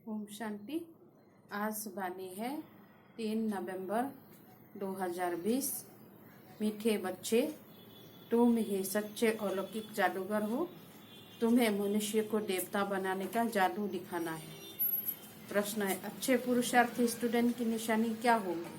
ओम शांति। आज वाणी है 3 नवंबर 2020। मीठे बच्चे, तुम ही सच्चे अलौकिक जादूगर हो। तुम्हें मनुष्य को देवता बनाने का जादू दिखाना है। प्रश्न है, अच्छे पुरुषार्थी स्टूडेंट की निशानी क्या होगी?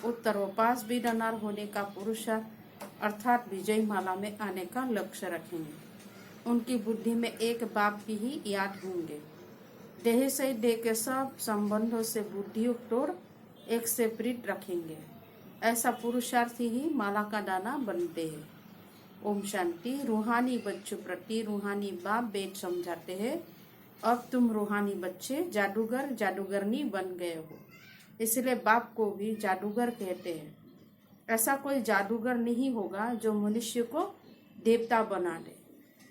उत्तर, वो पास भी रनर होने का पुरुषार्थ अर्थात विजय माला में आने का लक्ष्य रखेंगे। उनकी बुद्धि में एक बाप की ही याद होंगे। देह से देह के सब संबंधों से बुद्धि तोड़ एक से प्रीत रखेंगे। ऐसा पुरुषार्थी ही माला का दाना बनते हैं। ओम शांति। रूहानी बच्चों प्रति रूहानी बाप बेट समझाते हैं, अब तुम रूहानी बच्चे जादूगर जादूगरनी बन गए हो, इसलिए बाप को भी जादूगर कहते हैं। ऐसा कोई जादूगर नहीं होगा जो मनुष्य को देवता बना दे।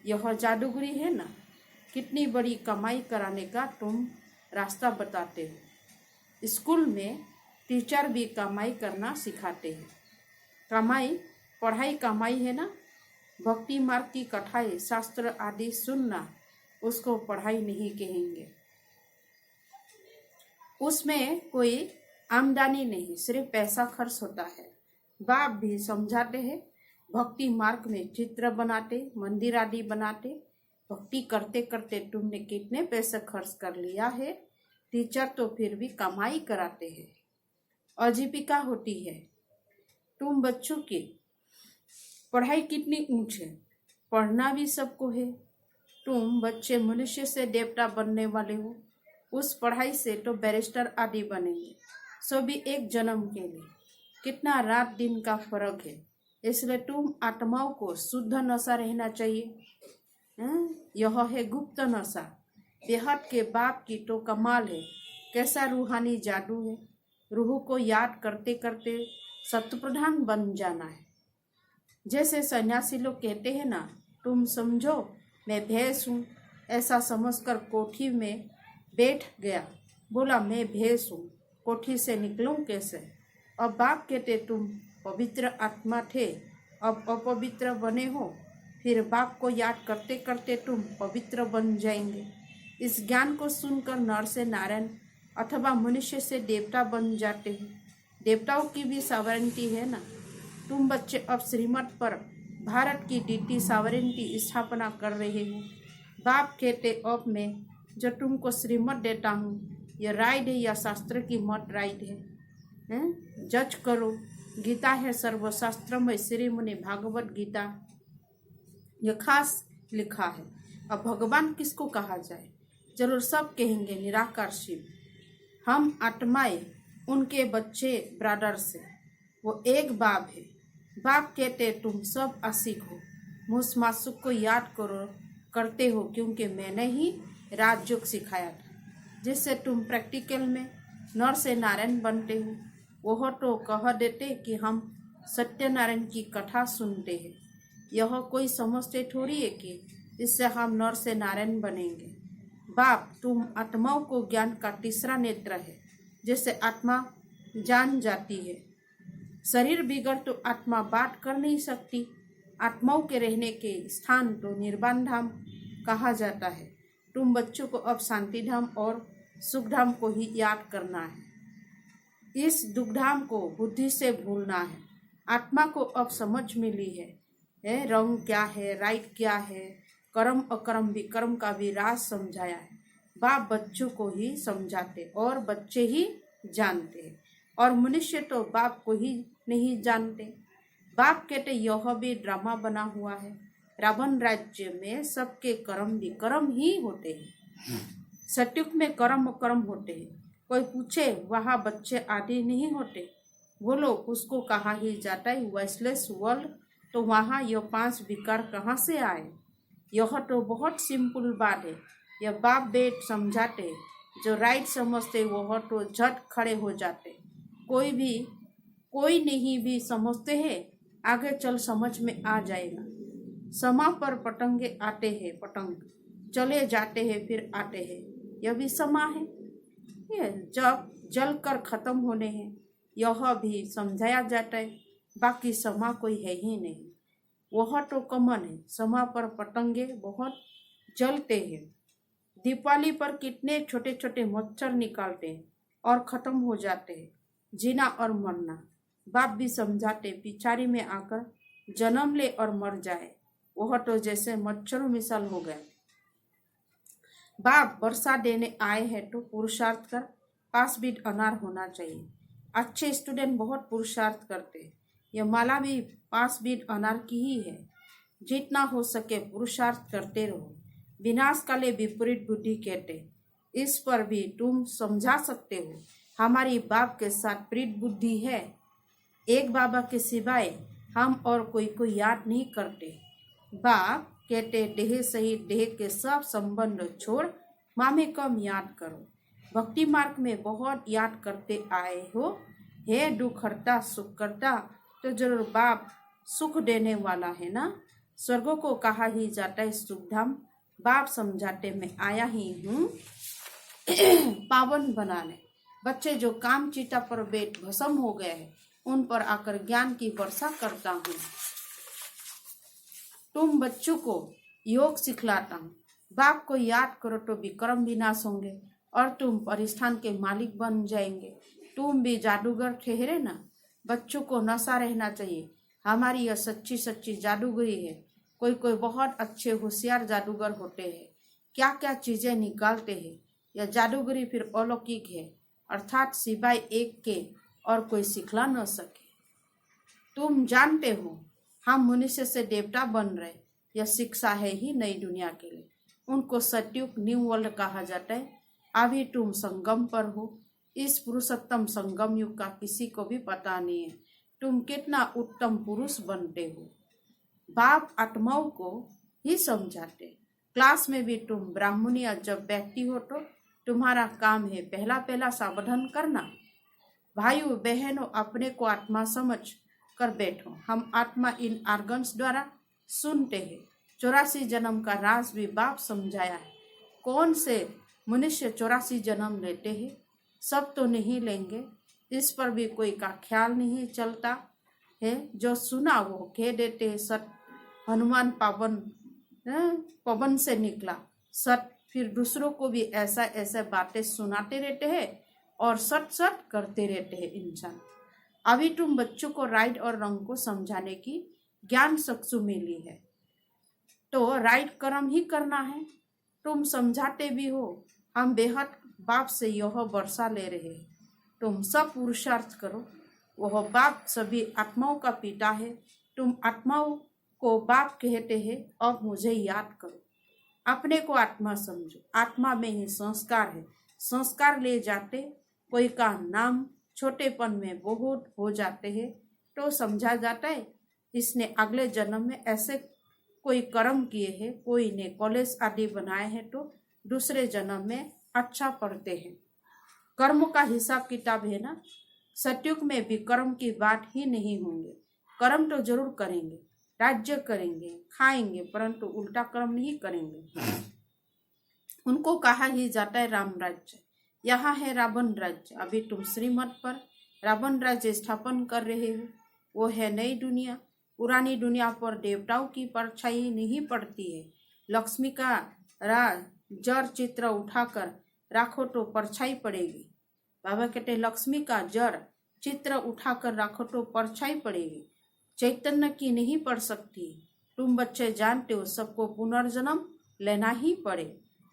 यह जादूगरी है ना। कितनी बड़ी कमाई कराने का तुम रास्ता बताते हो। स्कूल में टीचर भी कमाई करना सिखाते हैं। कमाई पढ़ाई कमाई है ना। भक्ति मार्ग की कथाएं शास्त्र आदि सुनना, उसको पढ़ाई नहीं कहेंगे। उसमें कोई आमदनी नहीं, सिर्फ पैसा खर्च होता है। बाप भी समझाते हैं, भक्ति मार्ग में चित्र बनाते, मंदिर आदि बनाते, भक्ति करते करते तुमने कितने पैसे खर्च कर लिया है। टीचर तो फिर भी कमाई कराते हैं, आजीविका होती है। तुम बच्चों की पढ़ाई कितनी ऊंच है, पढ़ना भी सबको है। तुम बच्चे मनुष्य से देवता बनने वाले हो। उस पढ़ाई से तो बैरिस्टर आदि बनेंगे, सो भी एक जन्म के लिए। कितना रात दिन का फर्क है। इसलिए तुम आत्माओं को शुद्ध नशा रहना चाहिए। यह है गुप्त नशा। बेहद के बाप की तो कमाल है। कैसा रूहानी जादू है। रूह को याद करते करते शतप्रधान बन जाना है। जैसे सन्यासी लोग कहते हैं ना, तुम समझो मैं भैंस हूँ। ऐसा समझकर कोठी में बैठ गया, बोला मैं भैंस हूँ, कोठी से निकलूं कैसे। अब बाप कहते तुम पवित्र आत्मा थे, अब अपवित्र बने हो। फिर बाप को याद करते करते तुम पवित्र बन जाएंगे। इस ज्ञान को सुनकर नर से नारायण अथवा मनुष्य से देवता बन जाते हो। देवताओं की भी सॉवरेंटी है ना। तुम बच्चे अब श्रीमत पर भारत की डीटी सॉवरेंटी स्थापना कर रहे हो। बाप कहते अब मैं जो तुमको श्रीमत देता हूँ, यह राइट है या शास्त्र की मत राइट है? जज करो। गीता है सर्वशास्त्र में श्रीमुनि भागवत गीता, यह खास लिखा है। अब भगवान किसको कहा जाए? जरूर सब कहेंगे निराकार शिव। हम आत्माएं उनके बच्चे ब्रदर्स हैं। वो एक बाप है। बाप कहते तुम सब आशिक हो। मुझ मासुक को याद करो करते हो, क्योंकि मैंने ही राजयोग सिखाया था, जिससे तुम प्रैक्टिकल में नर से नारायण बनते हो। वह तो कह देते कि हम सत्यनारायण की कथा सुनते हैं। यह कोई समझते थोड़ी है कि इससे हम नर से नारायण बनेंगे। बाप तुम आत्माओं को ज्ञान का तीसरा नेत्र है, जिससे आत्मा जान जाती है। शरीर बिगड़ तो आत्मा बात कर नहीं सकती। आत्माओं के रहने के स्थान तो निर्वाण धाम कहा जाता है। तुम बच्चों को अब शांति धाम और सुख धाम को ही याद करना है। इस दुख धाम को बुद्धि से भूलना है। आत्मा को अब समझ मिली है रंग क्या है, राइट क्या है, कर्म अकर्म विकर्म का भी राज समझाया है। बाप बच्चों को ही समझाते और बच्चे ही जानते हैं, और मनुष्य तो बाप को ही नहीं जानते। बाप कहते यह भी ड्रामा बना हुआ है। रावण राज्य में सबके कर्म विकर्म ही होते हैं। सत्युग में कर्म अकर्म होते हैं। कोई पूछे वहाँ बच्चे आदि नहीं होते? बोलो उसको कहा ही जाता है वॉइसलेस वर्ल्ड, तो वहाँ यह 5 विकार कहाँ से आए? यह तो बहुत सिंपल बात है। यह बाप बेट समझाते, जो राइट समझते वह तो झट खड़े हो जाते। कोई नहीं भी समझते हैं, आगे चल समझ में आ जाएगा। समा पर पतंगे आते हैं, पतंग चले जाते हैं फिर आते हैं, यह भी समा है। ये जब जल कर खत्म होने हैं, यह भी समझाया जाता है। बाकी समा कोई है ही नहीं, वह तो कमन है। समा पर पतंगे बहुत जलते हैं, दीपावली पर कितने छोटे छोटे मच्छर निकालते हैं और खत्म हो जाते हैं, जीना और मरना। बाप भी समझाते, पिछाड़ी में आकर जन्म ले और मर जाए, वह तो जैसे मच्छरों मिसाल हो गए। बाप वर्षा देने आए हैं तो पुरुषार्थ कर पास भी अनार होना चाहिए। अच्छे स्टूडेंट बहुत पुरुषार्थ करते हैं। यह माला भी पास भी अनार की ही है। जितना हो सके पुरुषार्थ करते रहो। विनाश काले विपरीत बुद्धि कहते, इस पर भी तुम समझा सकते हो। हमारी बाप के साथ प्रीत बुद्धि है। एक बाबा के सिवाय हम और कोई को याद नहीं करते। बाप कहते, देह सहित देह के सब संबंध छोड़ माँ में कम याद करो। भक्ति मार्ग में बहुत याद करते आए हो। हे दुख हरता सुख करता, तो जरूर बाप सुख देने वाला है ना। स्वर्गों को कहा ही जाता है सुखधाम। बाप समझाते, मैं आया ही हूँ पावन बनाने। बच्चे जो काम चीता पर बैठ भस्म हो गए हैं, उन पर आकर ज्ञान की वर्षा करता हूँ। तुम बच्चों को योग सिखलाता हूँ। बाप को याद करो तो विक्रम विनाश होंगे और तुम परिस्थान के मालिक बन जाएंगे। तुम भी जादूगर ठहरे ना। बच्चों को नशा रहना चाहिए। हमारी यह सच्ची सच्ची जादूगरी है। कोई कोई बहुत अच्छे होशियार जादूगर होते हैं, क्या क्या चीजें निकालते हैं। यह जादूगरी फिर अलौकिक है, अर्थात सिवाय एक के और कोई सिखला न सके। तुम जानते हो हम मनुष्य से देवता बन रहे, यह शिक्षा है ही नई दुनिया के लिए। उनको सतयुग न्यू वर्ल्ड कहा जाता है। अभी तुम संगम पर हो। इस पुरुषोत्तम संगम युग का किसी को भी पता नहीं है। तुम कितना उत्तम पुरुष बनते हो। बाप आत्माओं को ही समझाते। क्लास में भी तुम ब्राह्मणिया जब बैठती हो तो तुम्हारा काम है पहला पहला सावधान करना। भाइयों बहनों, अपने को आत्मा समझ कर बैठो। हम आत्मा इन आर्गन्स द्वारा सुनते हैं। 84 जन्म का राज भी बाप समझाया है। कौन से मनुष्य 84 जन्म लेते हैं? सब तो नहीं लेंगे, इस पर भी कोई का ख्याल नहीं चलता है। जो सुना वो कह देते हैं सत। हनुमान पवन से निकला सत। फिर दूसरों को भी ऐसा ऐसा बातें सुनाते रहते हैं और सट सट करते रहते हैं इंसान। अभी तुम बच्चों को राइट और रंग को समझाने की ज्ञान चक्षु मिली है, तो राइट कर्म ही करना है। तुम समझाते भी हो। हम बेहद बाप से यह वर्षा ले रहे हैं। तुम सब पुरुषार्थ करो। वह बाप सभी आत्माओं का पिता है। तुम आत्माओं को बाप कहते हैं। अब मुझे याद करो। अपने को आत्मा समझो। आत्मा में ही संस्कार है। संस्कार ले जाते कोई का नाम छोटेपन में बहुत हो जाते हैं तो समझा जाता है इसने अगले जन्म में ऐसे कोई कर्म किए हैं। कोई ने कॉलेज आदि बनाए हैं तो दूसरे जन्म में अच्छा पढ़ते हैं। कर्म का हिसाब किताब है ना। सतयुग में भी कर्म की बात ही नहीं होंगे। कर्म तो जरूर करेंगे, राज्य करेंगे, खाएंगे, परंतु उल्टा कर्म नहीं करेंगे। उनको कहा ही जाता है राम राज्य। यहाँ है रावण राज्य। अभी तुम श्रीमत पर रावण राज्य स्थापन कर रहे हो। वो है नई दुनिया। पुरानी दुनिया पर देवताओं की परछाई नहीं पड़ती है। लक्ष्मी का जड़ चित्र उठाकर राखो तो परछाई पड़ेगी। बाबा कहते लक्ष्मी का जड़ चित्र उठाकर राखो तो परछाई पड़ेगी, चैतन्य की नहीं पड़ सकती। तुम बच्चे जानते हो सबको पुनर्जन्म लेना ही पड़े।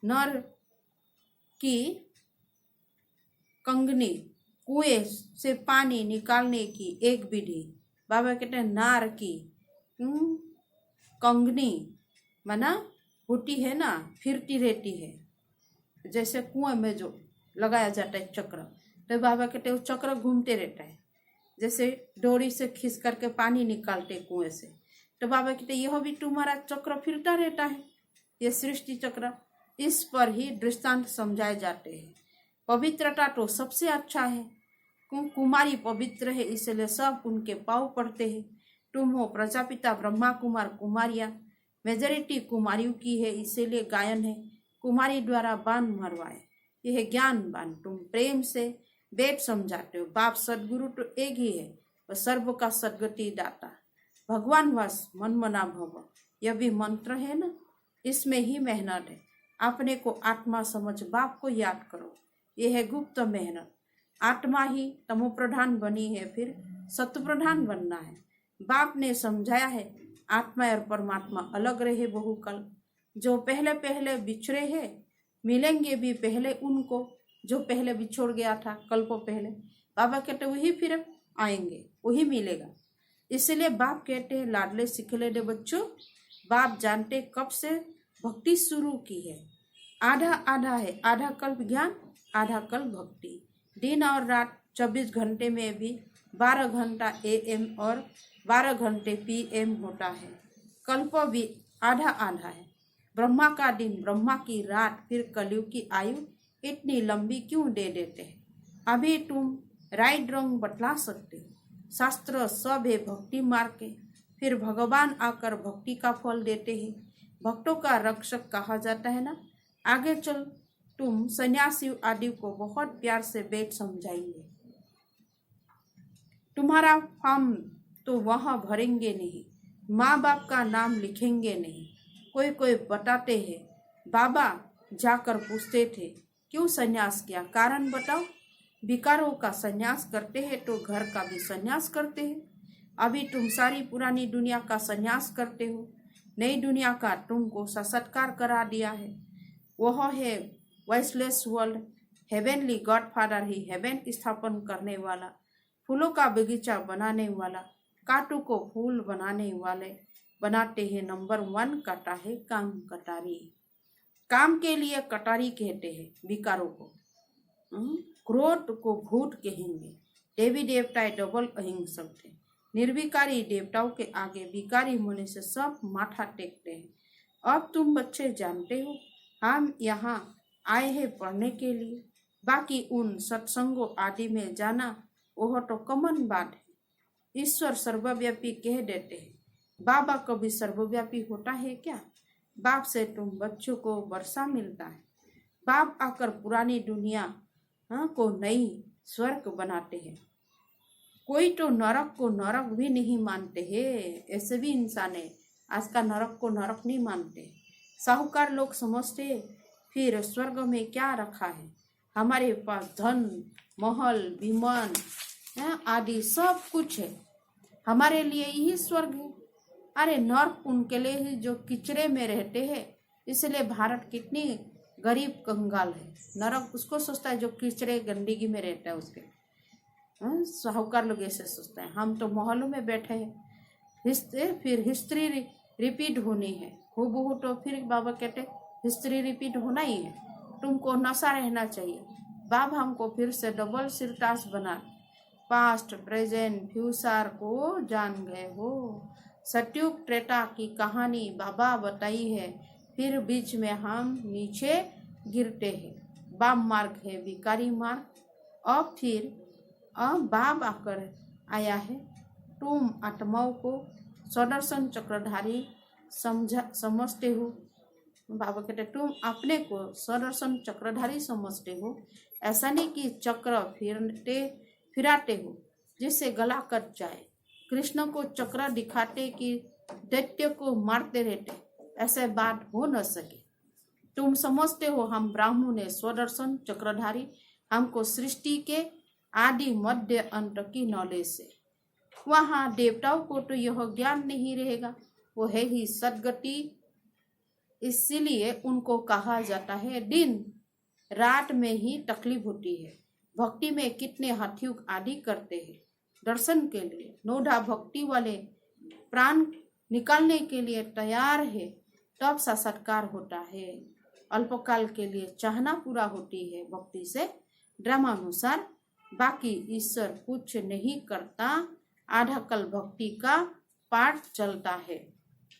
नर की कंगनी कुएं से पानी निकालने की एक विधि। बाबा कहते हैं नार की कंगनी माना होती है ना, फिरती रहती है। जैसे कुएं में जो लगाया जाता है चक्र, तो बाबा कहते हैं वो चक्र घूमते रहता है। जैसे डोरी से खींच करके पानी निकालते कुएं से, तो बाबा कहते यह भी तुम्हारा चक्र फिरता रहता है। ये सृष्टि चक्र, इस पर ही दृष्टांत समझाए जाते हैं। पवित्रता तो सबसे अच्छा है। कुमारी पवित्र है, इसलिए सब उनके पाँव पड़ते हैं। तुम हो प्रजापिता ब्रह्मा कुमार कुमारियाँ, मेजोरिटी कुमारियों की है, इसीलिए गायन है कुमारी द्वारा बाण मरवाए। यह ज्ञान बाण तुम प्रेम से वेद समझाते हो। बाप सदगुरु तो एक ही है, वह सर्व का सदगति दाता। भगवान वास मन मना भव, यह भी मंत्र है ना, इसमें ही मेहनत है। अपने को आत्मा समझ बाप को याद करो। यह है गुप्त मेहनत। आत्मा ही तमो प्रधान बनी है, फिर सत्व प्रधान बनना है। बाप ने समझाया है आत्मा और परमात्मा अलग रहे बहुकल। जो पहले पहले बिछड़े हैं मिलेंगे भी पहले उनको, जो पहले बिछोड़ गया था कल्पों पहले। बाबा कहते वही फिर आएंगे, वही मिलेगा। इसलिए बाप कहते हैं लाडले सिखले बच्चों, बाप जानते कब से भक्ति शुरू की है। आधा आधा है, आधा कल्प ज्ञान, आधा कल्प भक्ति। दिन और रात 24 घंटे में भी 12 घंटा AM और 12 घंटे PM होता है। कल्प भी आधा आधा है। ब्रह्मा का दिन, ब्रह्मा की रात, फिर कलयुग की आयु इतनी लंबी क्यों दे देते हैं? अभी तुम राइट रंग बतला सकते हो। शास्त्र सब है भक्ति मार्ग के, फिर भगवान आकर भक्ति का फल देते हैं। भक्तों का रक्षक कहा जाता है ना। आगे चल तुम सन्यासी आदि को बहुत प्यार से बैठ समझाएंगे। तुम्हारा फॉर्म तो वहाँ भरेंगे नहीं, माँ बाप का नाम लिखेंगे नहीं। कोई कोई बताते हैं बाबा जाकर पूछते थे क्यों सन्यास किया, कारण बताओ। विकारों का सन्यास करते हैं तो घर का भी सन्यास करते हैं। अभी तुम सारी पुरानी दुनिया का सन्यास करते हो, नई दुनिया का तुमको साक्षात्कार करा दिया है। वह है वॉइसलेस वर्ल्ड। हेवेनली गॉडफादर ही हेवन स्थापन करने वाला, फूलों का बगीचा बनाने वाला, कांटों को फूल बनाने वाले बनाते हैं। नंबर 1 कटा है काम कटारी। काम के लिए कटारी कहते हैं विकारों को। क्रोध को भूत कहेंगे। देवी देवता डबल अहिंसक थे। निर्विकारी देवताओं के आगे विकारी मनुष्य सब माथा टेकते हैं। अब तुम बच्चे जानते हो हम यहाँ आए हैं पढ़ने के लिए। बाकी उन सत्संगों आदि में जाना वह तो कॉमन बात है। ईश्वर सर्वव्यापी कह देते हैं। बाबा कभी सर्वव्यापी होता है क्या? बाप से तुम बच्चों को वर्षा मिलता है। बाप आकर पुरानी दुनिया को नई स्वर्ग बनाते हैं। कोई तो नरक को नरक भी नहीं मानते हैं। ऐसे भी इंसान है आज का नरक को नरक नहीं मानते। साहूकार लोग समझते फिर स्वर्ग में क्या रखा है। हमारे पास धन महल विमान आदि सब कुछ है, हमारे लिए यही स्वर्ग है। अरे नर्क उनके लिए ही जो किचरे में रहते हैं। इसलिए भारत कितनी गरीब कंगाल है। नरक उसको सोचता है जो किचरे गंदगी में रहता है उसके। साहूकार लोग ऐसे सोचते हैं। हम तो मोहल्लों में बैठे हैं। फिर हिस्ट्री रिपीट होनी है हूबहू। तो फिर बाबा कहते हिस्ट्री रिपीट होना ही है। तुमको नशा रहना चाहिए। बाबा हमको फिर से डबल सिरतास बना, पास्ट प्रेजेंट फ्यूचर को जान गए हो। सतयुग त्रेता की कहानी बाबा बताई है। फिर बीच में हम नीचे गिरते हैं। वाम मार्ग है विकारी मार्ग। और फिर बाप आकर आया है। तुम आत्माओं को सुदर्शन चक्रधारी समझते हो। बाबा कहते तुम अपने को सुदर्शन चक्रधारी समझते हो। ऐसा नहीं कि चक्र फिराते हो जिससे गला कट जाए। कृष्ण को चक्र दिखाते कि दैत्य को मारते रहते, ऐसे बात हो न सके। तुम समझते हो हम ब्राह्मण है स्वदर्शन चक्रधारी। हमको सृष्टि के आदि मध्य अंत की नॉलेज से। वहाँ देवताओं को तो यह ज्ञान नहीं रहेगा, वो है ही सदगति। इसीलिए उनको कहा जाता है दिन रात में ही तकलीफ होती है। भक्ति में कितने हठयोग आदि करते हैं दर्शन के लिए। नोढ़ा भक्ति वाले प्राण निकालने के लिए तैयार है, तब साक्षात्कार होता है। अल्पकाल के लिए चाहना पूरा होती है भक्ति से ड्रामानुसार। बाकी ईश्वर कुछ नहीं करता। आधा कल भक्ति का पाठ चलता है।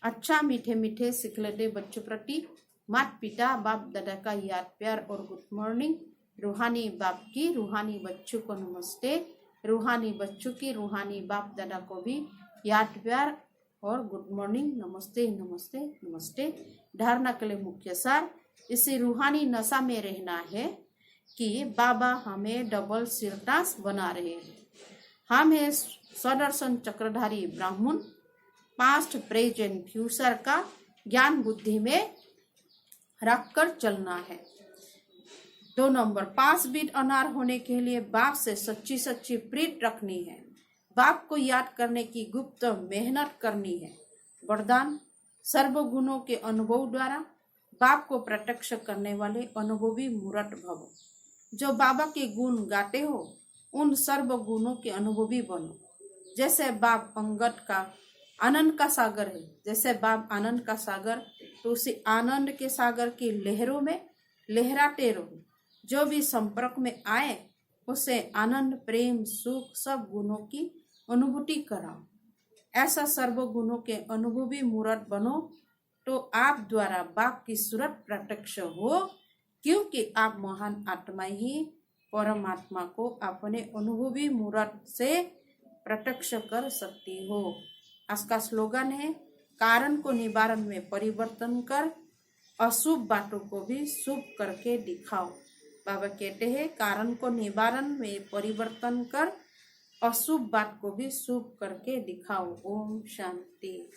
अच्छा मीठे मीठे सिखलते बच्चों प्रति माता पिता बाप दादा का याद प्यार और गुड मॉर्निंग। रूहानी बाप की रूहानी बच्चों को नमस्ते। रूहानी बच्चों की रूहानी बाप दादा को भी याद प्यार और गुड मॉर्निंग, नमस्ते नमस्ते नमस्ते। धारणा के लिए मुख्य सार, इसी रूहानी नशा में रहना है कि बाबा हमें डबल सिरतास बना रहे हैं। हम है सुदर्शन चक्रधारी ब्राह्मण। पास्ट प्रेजेंट फ्यूचर का ज्ञान बुद्धि में रखकर चलना है। 2 नंबर, 5 बीट अनार होने के लिए बाप से सच्ची सच्ची प्रीत रखनी है। बाप को याद करने की गुप्त मेहनत करनी है। वरदान, सर्वगुणों के अनुभव द्वारा बाप को प्रत्यक्ष करने वाले अनुभवी मूर्त भव। जो बाबा के गुण गाते हो उन सर्व गुणों के अनुभवी बनो। जैसे बाप अंगद का आनंद का सागर है, जैसे बाप आनंद का सागर, तो उसी आनंद के सागर की लहरों में लहराते रहो। जो भी संपर्क में आए उसे आनंद, प्रेम, सुख सब गुणों की अनुभूति कराओ। ऐसा सर्व गुणों के अनुभवी मूर्त बनो तो आप द्वारा बाप की सूरत प्रत्यक्ष हो, क्योंकि आप महान आत्मा ही परमात्मा को अपने अनुभवी मूर्त से प्रत्यक्ष कर सकती हो। आज का स्लोगन है, कारण को निवारण में परिवर्तन कर, अशुभ बातों को भी शुभ करके दिखाओ। बाबा कहते हैं, कारण को निवारण में परिवर्तन कर, अशुभ बात को भी शुभ करके दिखाओ। ओम शांति।